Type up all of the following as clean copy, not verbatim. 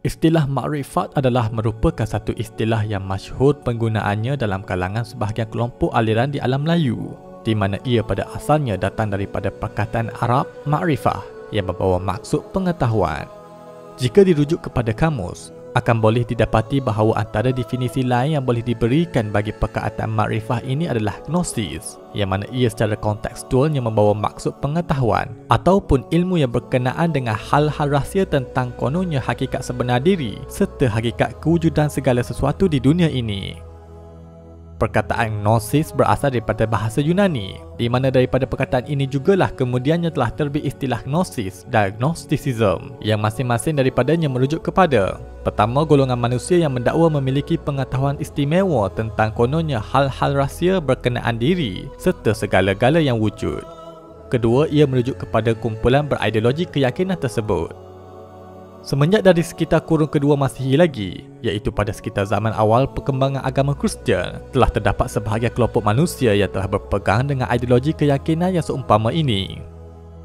Istilah makrifat adalah merupakan satu istilah yang masyhur penggunaannya dalam kalangan sebahagian kelompok aliran di alam Melayu, di mana ia pada asalnya datang daripada perkataan Arab makrifah yang membawa maksud pengetahuan. Jika dirujuk kepada kamus, akan boleh didapati bahawa antara definisi lain yang boleh diberikan bagi perkataan makrifah ini adalah gnosis, yang mana ia secara kontekstualnya membawa maksud pengetahuan ataupun ilmu yang berkenaan dengan hal-hal rahsia tentang kononnya hakikat sebenar diri serta hakikat kewujudan segala sesuatu di dunia ini. Perkataan gnosis berasal daripada bahasa Yunani, di mana daripada perkataan ini jugalah kemudiannya telah terbit istilah gnosis dan gnosticism, yang masing-masing daripadanya merujuk kepada: pertama, golongan manusia yang mendakwa memiliki pengetahuan istimewa tentang kononnya hal-hal rahsia berkenaan diri serta segala-gala yang wujud. Kedua, ia merujuk kepada kumpulan berideologi keyakinan tersebut. Semenjak dari sekitar kurun kedua Masihi lagi, iaitu pada sekitar zaman awal perkembangan agama Kristian, telah terdapat sebahagian kelompok manusia yang telah berpegang dengan ideologi keyakinan yang seumpama ini.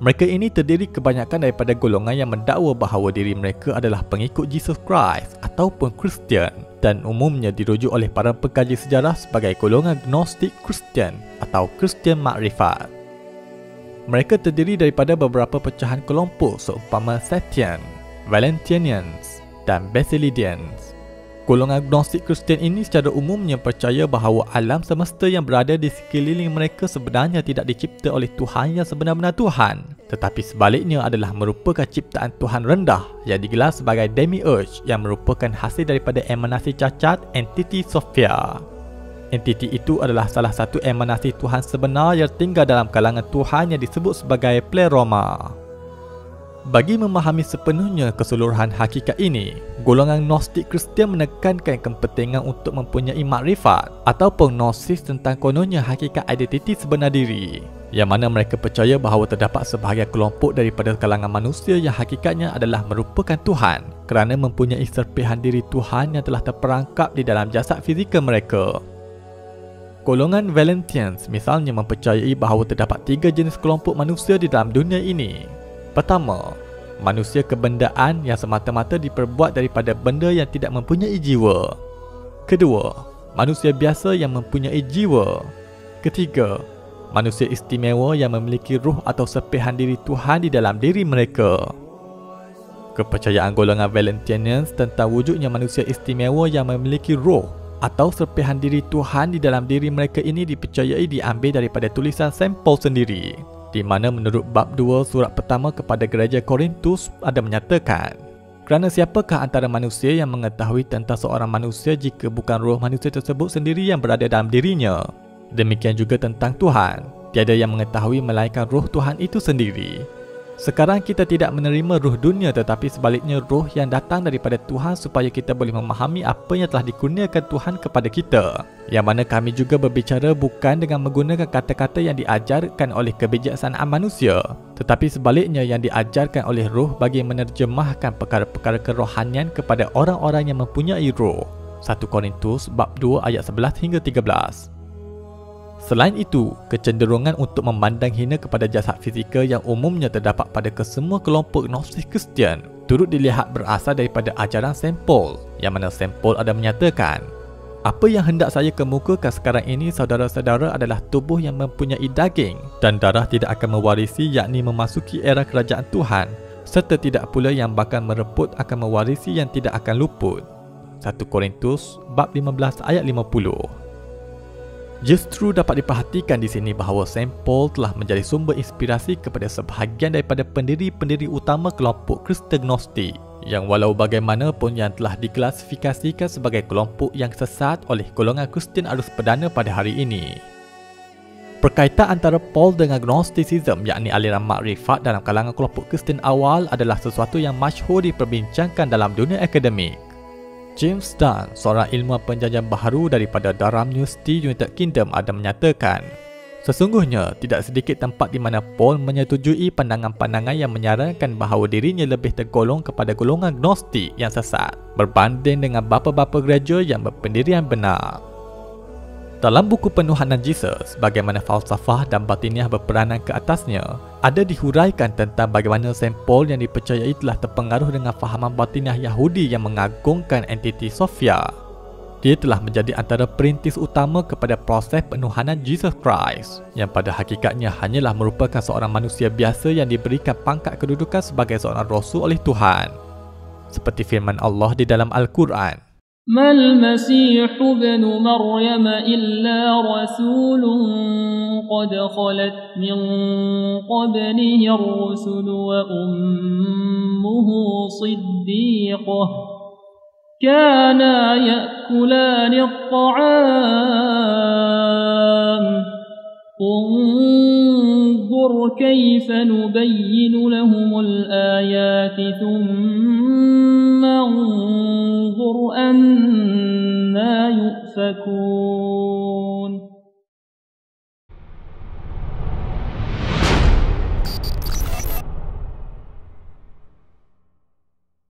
Mereka ini terdiri kebanyakan daripada golongan yang mendakwa bahawa diri mereka adalah pengikut Jesus Christ ataupun Kristian, dan umumnya dirujuk oleh para pengkaji sejarah sebagai golongan Gnostik Kristian atau Kristian Makrifat. Mereka terdiri daripada beberapa pecahan kelompok seumpama Sethian, Valentinians dan Basilidians. Golongan Gnostik Kristian ini secara umumnya percaya bahawa alam semesta yang berada di sekeliling mereka sebenarnya tidak dicipta oleh Tuhan yang sebenar-benar Tuhan, tetapi sebaliknya adalah merupakan ciptaan Tuhan rendah yang digelar sebagai demiurge, yang merupakan hasil daripada emanasi cacat entiti Sophia. Entiti itu adalah salah satu emanasi Tuhan sebenar yang tinggal dalam kalangan Tuhan yang disebut sebagai Pleroma. Bagi memahami sepenuhnya keseluruhan hakikat ini, golongan Gnostik Kristian menekankan kepentingan untuk mempunyai makrifat ataupun gnosis tentang kononnya hakikat identiti sebenar diri, yang mana mereka percaya bahawa terdapat sebahagian kelompok daripada kalangan manusia yang hakikatnya adalah merupakan Tuhan kerana mempunyai serpihan diri Tuhan yang telah terperangkap di dalam jasad fizikal mereka. Golongan Valentians misalnya mempercayai bahawa terdapat 3 jenis kelompok manusia di dalam dunia ini. Pertama, manusia kebendaan yang semata-mata diperbuat daripada benda yang tidak mempunyai jiwa. Kedua, manusia biasa yang mempunyai jiwa. Ketiga, manusia istimewa yang memiliki ruh atau serpihan diri Tuhan di dalam diri mereka. Kepercayaan golongan Valentinians tentang wujudnya manusia istimewa yang memiliki ruh atau serpihan diri Tuhan di dalam diri mereka ini dipercayai diambil daripada tulisan Saint Paul sendiri, di mana menurut bab 2 surat pertama kepada gereja Korintus ada menyatakan, kerana siapakah antara manusia yang mengetahui tentang seorang manusia jika bukan roh manusia tersebut sendiri yang berada dalam dirinya? Demikian juga tentang Tuhan, tiada yang mengetahui melainkan roh Tuhan itu sendiri. Sekarang kita tidak menerima ruh dunia, tetapi sebaliknya roh yang datang daripada Tuhan supaya kita boleh memahami apa yang telah dikurniakan Tuhan kepada kita, yang mana kami juga berbicara bukan dengan menggunakan kata-kata yang diajarkan oleh kebijaksanaan manusia, tetapi sebaliknya yang diajarkan oleh roh bagi menerjemahkan perkara-perkara kerohanian kepada orang-orang yang mempunyai roh. 1 Korintus bab 2 ayat 11 hingga 13. Selain itu, kecenderungan untuk memandang hina kepada jasad fizikal yang umumnya terdapat pada kesemua kelompok Gnostik Kristian turut dilihat berasal daripada ajaran Saint Paul, yang mana Saint Paul ada menyatakan, apa yang hendak saya kemukakan sekarang ini saudara-saudara adalah tubuh yang mempunyai daging dan darah tidak akan mewarisi, yakni memasuki era kerajaan Tuhan, serta tidak pula yang bakal mereput akan mewarisi yang tidak akan luput. 1 Korintus bab 15 ayat 50. Justru dapat diperhatikan di sini bahawa Saint Paul telah menjadi sumber inspirasi kepada sebahagian daripada pendiri-pendiri utama kelompok Kristen Gnostik, yang walau bagaimanapun yang telah diklasifikasikan sebagai kelompok yang sesat oleh golongan Kristian arus perdana pada hari ini. Perkaitan antara Paul dengan Gnosticism, yakni aliran makrifat dalam kalangan kelompok Kristen awal, adalah sesuatu yang masyhur diperbincangkan dalam dunia akademik. James Dunn, seorang ilmuwan penjajahan baharu daripada Durham University, United Kingdom, ada menyatakan, sesungguhnya tidak sedikit tempat di mana Paul menyetujui pandangan-pandangan yang menyarankan bahawa dirinya lebih tergolong kepada golongan Gnostik yang sesat berbanding dengan bapa-bapa gereja yang berpendirian benar. Dalam buku Penuhanan Jesus, bagaimana falsafah dan batiniah berperanan ke atasnya, ada dihuraikan tentang bagaimana sampel yang dipercayai telah terpengaruh dengan fahaman batiniah Yahudi yang mengagungkan entiti Sofia. Dia telah menjadi antara perintis utama kepada proses penuhanan Jesus Christ, yang pada hakikatnya hanyalah merupakan seorang manusia biasa yang diberikan pangkat kedudukan sebagai seorang rasul oleh Tuhan. Seperti firman Allah di dalam Al-Quran, ما المسيح ابن مريم إلا رسول قد خلت من قبله الرسل وأمه صديقة كانا يأكلان الطعام انظر كيف نبين لهم الآيات ثم